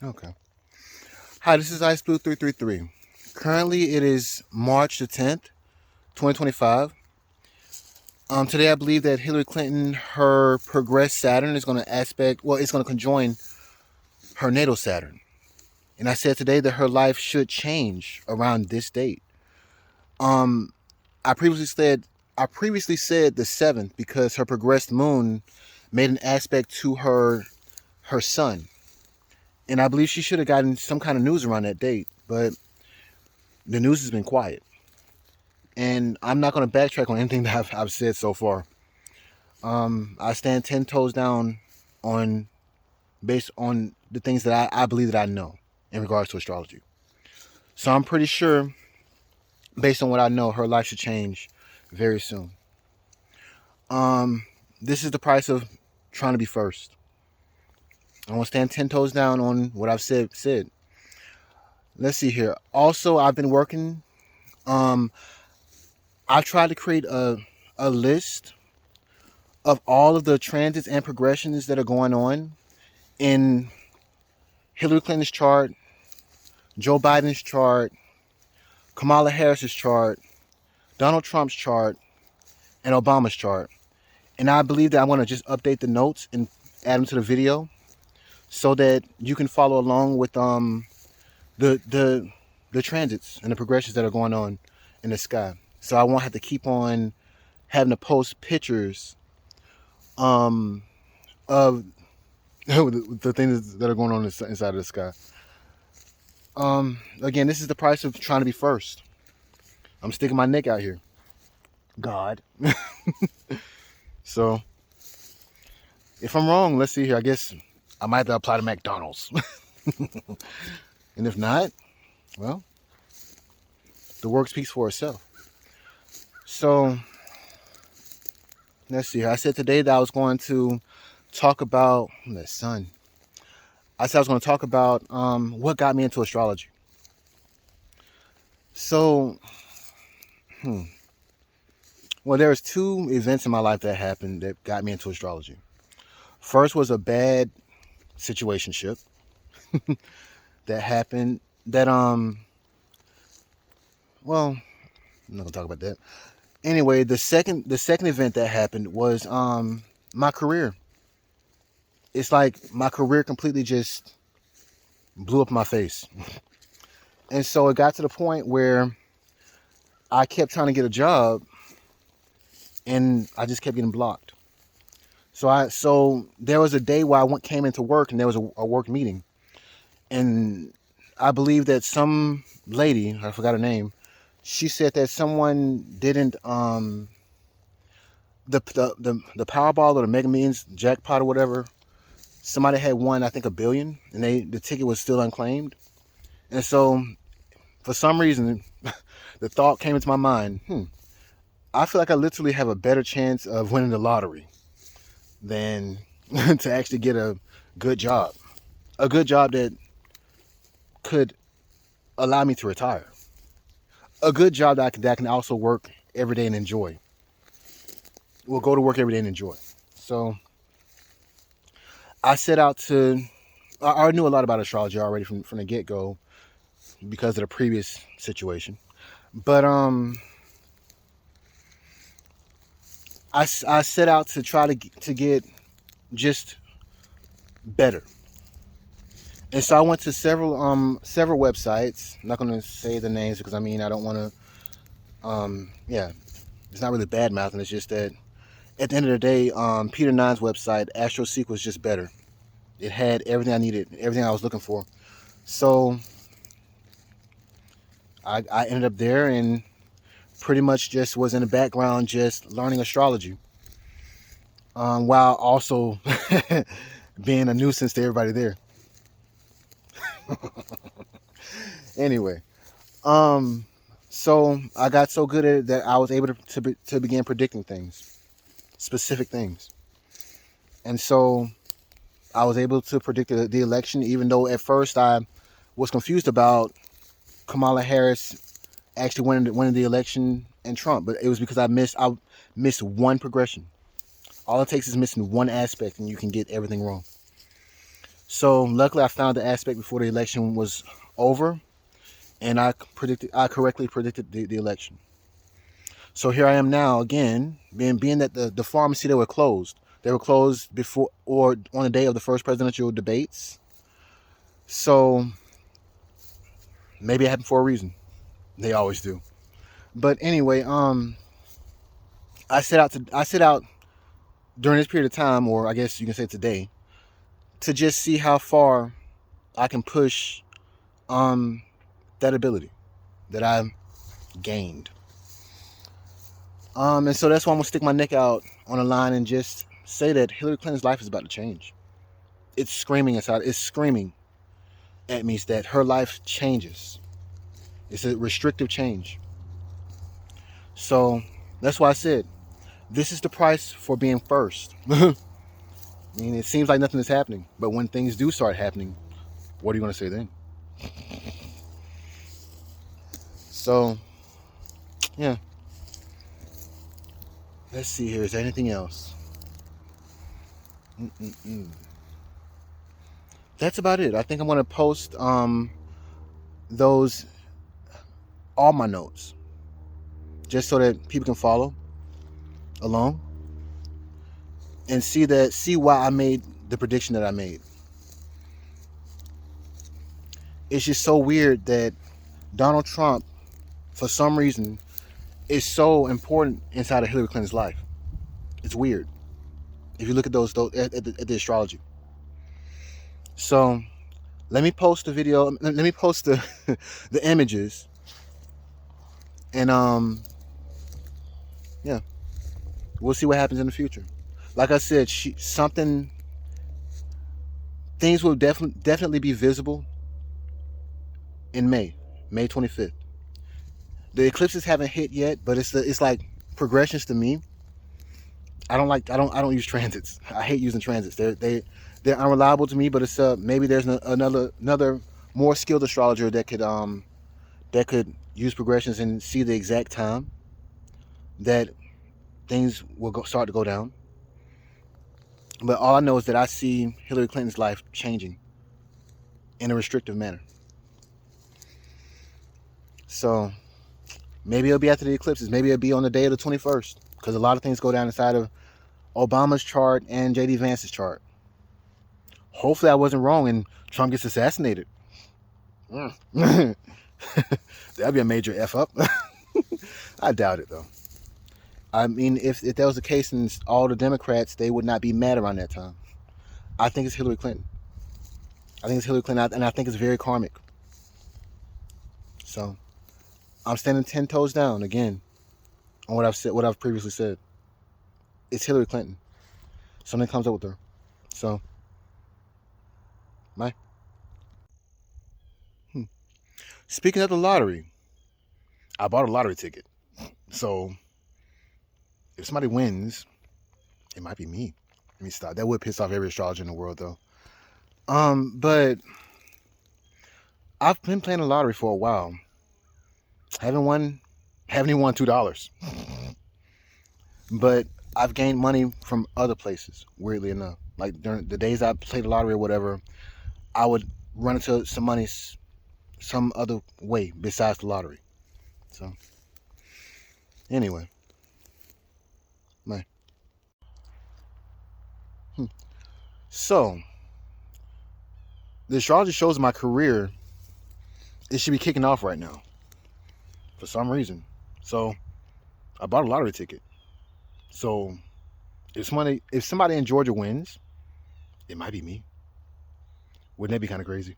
Okay. Hi, this is Iceblu333. Currently, it is March the 10th, 2025. Today, I believe that Hillary Clinton, her progressed Saturn is going to it's going to conjoin her natal Saturn. And I said today that her life should change around this date. Um, I previously said I previously said the 7th because her progressed moon made an aspect to her sun. And I believe she should have gotten some kind of news around that date, but the news has been quiet. And I'm not going to backtrack on anything that I've said so far. I stand 10 toes down on based on the things that I believe that I know in regards to astrology. So I'm pretty sure, based on what I know, her life should change very soon. This is the price of trying to be first. I want to stand 10 toes down on what I've said. Let's see here. Also, I've been working. Um, I tried to create a list of all of the transits and progressions that are going on in Hillary Clinton's chart, Joe Biden's chart, Kamala Harris's chart, Donald Trump's chart, and Obama's chart. And I believe that I want to just update the notes and add them to the video so that you can follow along with the the the transits and the progressions that are going on in the sky. So I won't have to keep on having to post pictures of the things that are going on inside of the sky. Again, this is the price of trying to be first. I'm sticking my neck out here. God. So, if I'm wrong, let's see here. I guess I might have to apply to McDonald's. And if not, well, the work speaks for itself. So, let's see here. I said today that I was going to talk about the sun. I said I was going to talk about what got me into astrology. So, well, there was two events in my life that happened that got me into astrology. First was a bad situationship that happened that well, I'm not gonna talk about that. Anyway, the second event that happened was my career. It's like my career completely just blew up in my face. And so it got to the point where I kept trying to get a job and I just kept getting blocked. So there was a day where came into work and there was a work meeting. And I believe that some lady, I forgot her name, she said that someone didn't the Powerball or the Mega Millions jackpot or whatever, somebody had won I think $1 billion and the ticket was still unclaimed. And so for some reason the thought came into my mind, I feel like I literally have a better chance of winning the lottery than to actually get a good job. A good job that could allow me to retire. A good job that I can also work every day and enjoy. Well, go to work every day and enjoy. So I set out to. I already knew a lot about astrology already from the get go because of the previous situation. But I set out to try to get just better. And so I went to several websites. I'm not going to say the names because I mean I don't want to. Yeah, it's not really bad mouthing. It's just that at the end of the day, Peter Nine's website, AstroSeek, was just better. It had everything I needed, everything I was looking for. So I ended up there and pretty much just was in the background just learning astrology, while also being a nuisance to everybody there. Anyway, so I got so good at it that I was able to begin predicting things, specific things. And so I was able to predict the election, even though at first I was confused about Kamala Harris actually winning the election and Trump. But it was because I missed one progression. All it takes is missing one aspect and you can get everything wrong. So luckily I found the aspect before the election was over, and I correctly predicted the election. So here I am now again, being that the pharmacy, they were closed. They were closed before or on the day of the first presidential debates. So maybe it happened for a reason. They always do. But anyway, I set out during this period of time, or I guess you can say today, to just see how far I can push that ability that I gained. And so that's why I'm gonna stick my neck out on the line and just say that Hillary Clinton's life is about to change. It's screaming inside. It's screaming at me that her life changes. It's a restrictive change. So that's why I said this is the price for being first. I mean, it seems like nothing is happening, but when things do start happening, what are you going to say then? So, yeah. Let's see here. Is there anything else? That's about it. I think I'm going to post those, all my notes, just so that people can follow along and see why I made the prediction that I made. It's just so weird that Donald Trump, for some reason, is so important inside of Hillary Clinton's life. It's weird if you look at those at the astrology. So let me post the video. Let me post the the images, and yeah, we'll see what happens in the future. Like I said, things will definitely be visible in May 25th. The eclipses haven't hit yet, but it's like progressions to me. I don't use transits. I hate using transits. They're unreliable to me. But it's maybe there's another more skilled astrologer that could use progressions and see the exact time that things will start to go down. But all I know is that I see Hillary Clinton's life changing in a restrictive manner. So maybe it'll be after the eclipses. Maybe it'll be on the day of the 21st, because a lot of things go down inside of Obama's chart and J.D. Vance's chart. Hopefully I wasn't wrong and Trump gets assassinated. That'd be a major F up. I doubt it, though. I mean, if that was the case, and all the Democrats, they would not be mad around that time. I think it's Hillary Clinton. I think it's Hillary Clinton, and I think it's very karmic. So I'm standing 10 toes down again on what I've previously said. It's Hillary Clinton. Something comes up with her. So, bye. Speaking of the lottery, I bought a lottery ticket. So, if somebody wins, it might be me. Let me stop. That would piss off every astrologer in the world, though. But I've been playing the lottery for a while. Haven't even won $2. But I've gained money from other places, weirdly enough. Like during the days I played the lottery or whatever, I would run into some money some other way besides the lottery. So, anyway. Bye. So, the astrology shows my career, it should be kicking off right now. For some reason. So, I bought a lottery ticket. So, if somebody in Georgia wins, it might be me. Wouldn't that be kind of crazy?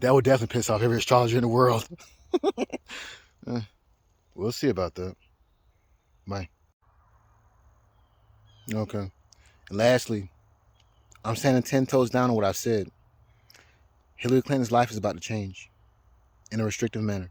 That would definitely piss off every astrologer in the world. We'll see about that. Bye. Okay. And lastly, I'm standing 10 toes down on what I've said. Hillary Clinton's life is about to change in a restrictive manner.